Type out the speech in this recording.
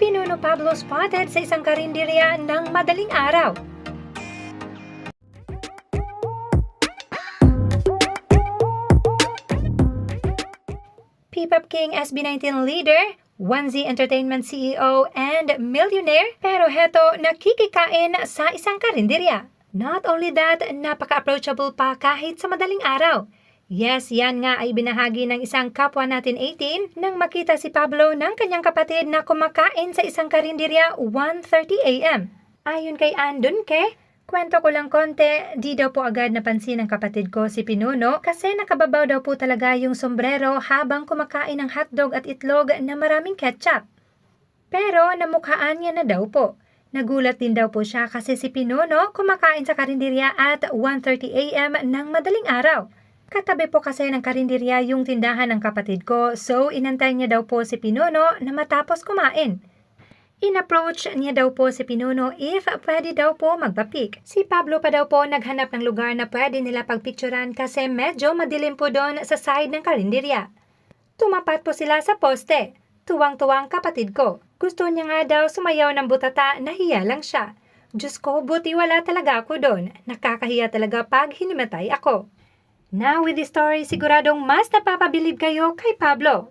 Pinuno Pablo spotted sa isang karinderya ng madaling araw. P-pop King SB19 leader, 1Z Entertainment CEO, and millionaire, pero heto nakikikain sa isang karinderya. Not only that, napaka-approachable pa kahit sa madaling araw. Yes, yan nga ay binahagi ng isang kapwa natin 18 nang makita si Pablo ng kanyang kapatid na kumakain sa isang karinderya 1:30 a.m. Ayon kay Andunke, kwento ko lang konti, di daw po agad napansin ng kapatid ko si Pinuno kasi nakababaw daw po talaga yung sombrero habang kumakain ng hotdog at itlog na maraming ketchup. Pero namukhaan niya na daw po. Nagulat din daw po siya kasi si Pinuno kumakain sa karinderya at 1:30 a.m. ng madaling araw. Katabi po kasi ng karinderya yung tindahan ng kapatid ko, so inantay niya daw po si Pinuno na matapos kumain. In-approach niya daw po si Pinuno if pwede daw po magpa-pic. Si Pablo pa daw po naghanap ng lugar na pwede nila pagpicturan kasi medyo madilim po doon sa side ng karinderya. Tumapat po sila sa poste. Tuwang-tuwang kapatid ko. Gusto niya nga daw sumayaw ng butata, nahiya lang siya. Diyos ko, buti wala talaga ako doon. Nakakahiya talaga pag hinimatay ako. Now with this story, siguradong mas napapabilib kayo kay Pablo.